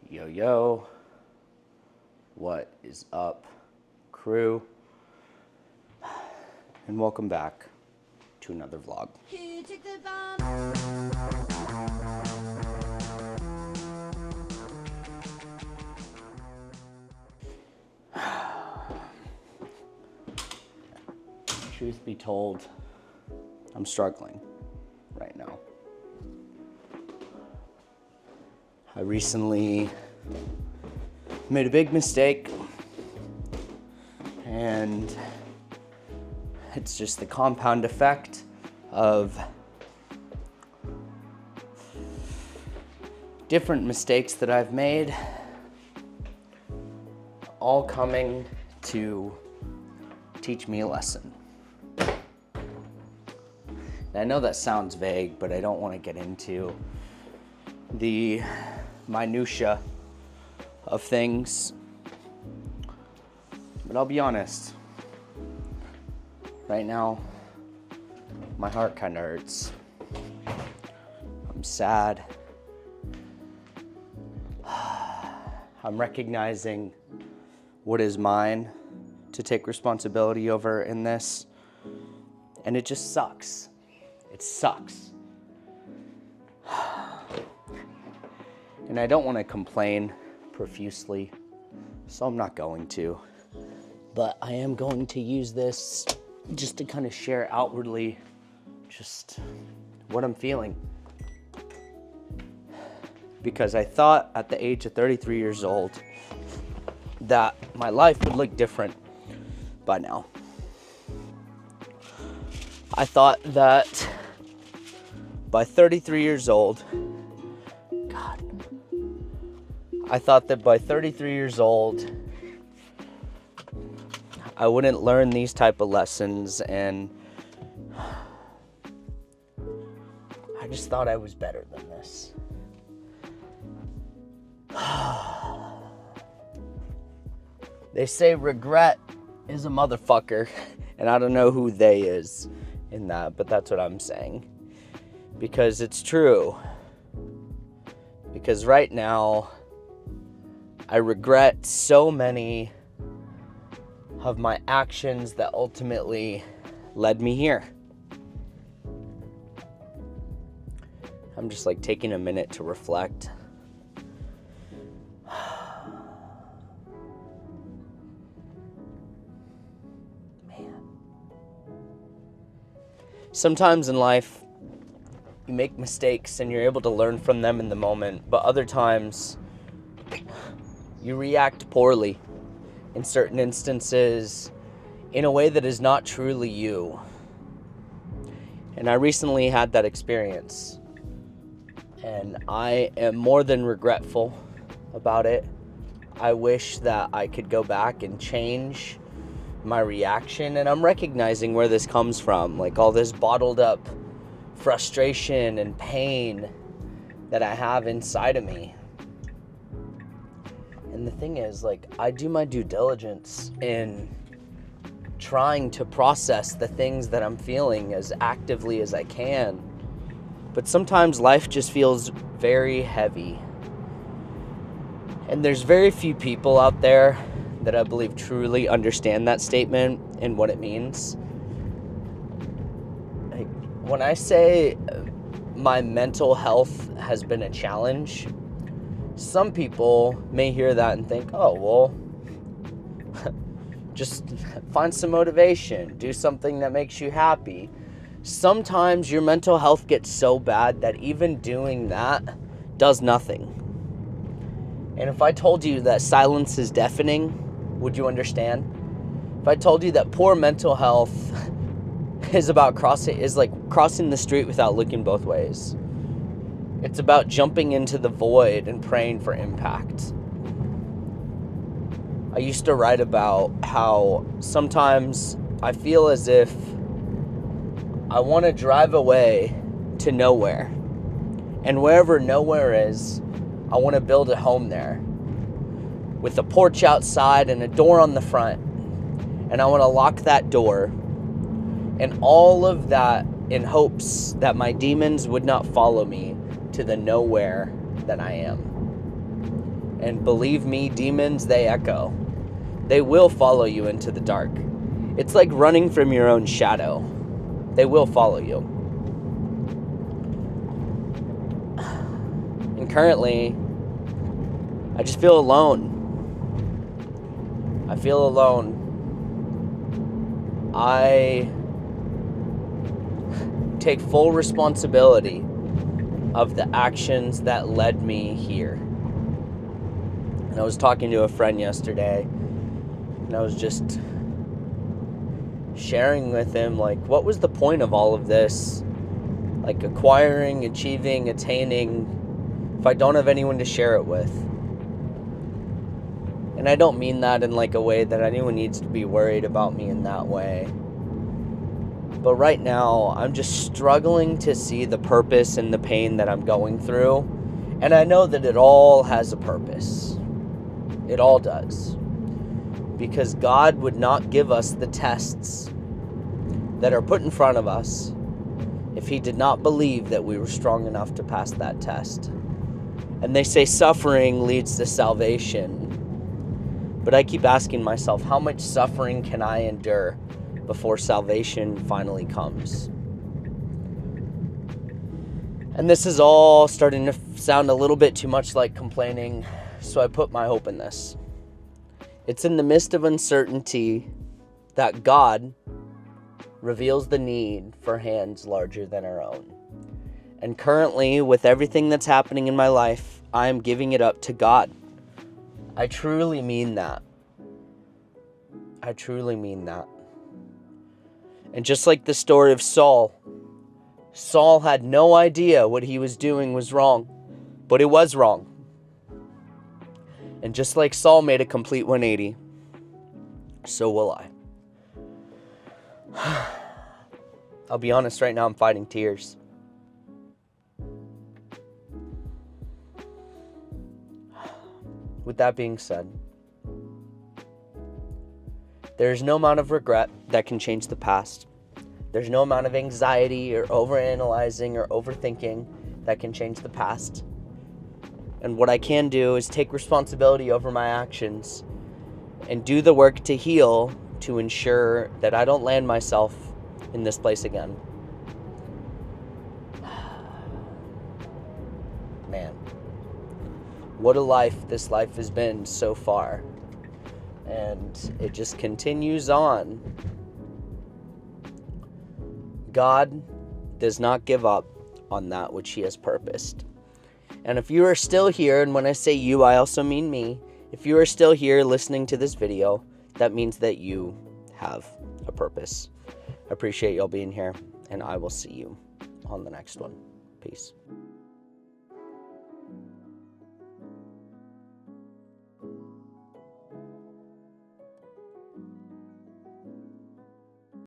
Yo, what is up, crew? And welcome back to another vlog. Who took the bomb? Truth be told, I'm struggling right now. I recently made a big mistake, and it's just the compound effect of different mistakes that I've made, all coming to teach me a lesson. And I know that sounds vague, but I don't want to get into the minutia of things. But I'll be honest, right now, my heart kind of hurts. I'm sad. I'm recognizing what is mine to take responsibility over in this, and it just sucks. It sucks. And I don't want to complain profusely, so I'm not going to. But I am going to use this just to kind of share outwardly just what I'm feeling. Because I thought at the age of 33 years old that my life would look different by now. I thought that by 33 years old, I thought that by 33 years old, I wouldn't learn these type of lessons, and I just thought I was better than this. They say regret is a motherfucker, and I don't know who they is in that, but that's what I'm saying. Because it's true. Because right now, I regret so many of my actions that ultimately led me here. I'm just like taking a minute to reflect. Man. Sometimes in life, you make mistakes and you're able to learn from them in the moment, but other times, you react poorly in certain instances in a way that is not truly you. And I recently had that experience, and I am more than regretful about it. I wish that I could go back and change my reaction, and I'm recognizing where this comes from, like all this bottled up frustration and pain that I have inside of me. And the thing is, like, I do my due diligence in trying to process the things that I'm feeling as actively as I can. But sometimes life just feels very heavy. And there's very few people out there that I believe truly understand that statement and what it means. Like, when I say my mental health has been a challenge, some people may hear that and think, oh, well, just find some motivation, do something that makes you happy. Sometimes your mental health gets so bad that even doing that does nothing. And if I told you that silence is deafening, would you understand? If I told you that poor mental health is like crossing the street without looking both ways. It's about jumping into the void and praying for impact. I used to write about how sometimes I feel as if I want to drive away to nowhere. And wherever nowhere is, I want to build a home there with a porch outside and a door on the front. And I want to lock that door. And all of that in hopes that my demons would not follow me to the nowhere that I am. And believe me, demons, they echo. They will follow you into the dark. It's like running from your own shadow. They will follow you. And currently, I just feel alone. I feel alone. I take full responsibility of the actions that led me here. And I was talking to a friend yesterday, and I was just sharing with him, like, what was the point of all of this? Like, acquiring, achieving, attaining, if I don't have anyone to share it with. And I don't mean that in like a way that anyone needs to be worried about me in that way. But right now, I'm just struggling to see the purpose in the pain that I'm going through. And I know that it all has a purpose. It all does. Because God would not give us the tests that are put in front of us if He did not believe that we were strong enough to pass that test. And they say suffering leads to salvation. But I keep asking myself, how much suffering can I endure before salvation finally comes? And this is all starting to sound a little bit too much like complaining, so I put my hope in this. It's in the midst of uncertainty that God reveals the need for hands larger than our own. And currently, with everything that's happening in my life, I am giving it up to God. I truly mean that. I truly mean that. And just like the story of Saul had no idea what he was doing was wrong, but it was wrong. And just like Saul made a complete 180, so will I. I'll be honest, right now I'm fighting tears. With that being said, there's no amount of regret that can change the past. There's no amount of anxiety or overanalyzing or overthinking that can change the past. And what I can do is take responsibility over my actions and do the work to heal, to ensure that I don't land myself in this place again. Man, what a life this life has been so far. And it just continues on. God does not give up on that which He has purposed. And if you are still here, and when I say you, I also mean me, if you are still here listening to this video, that means that you have a purpose. I appreciate y'all being here, and I will see you on the next one. Peace.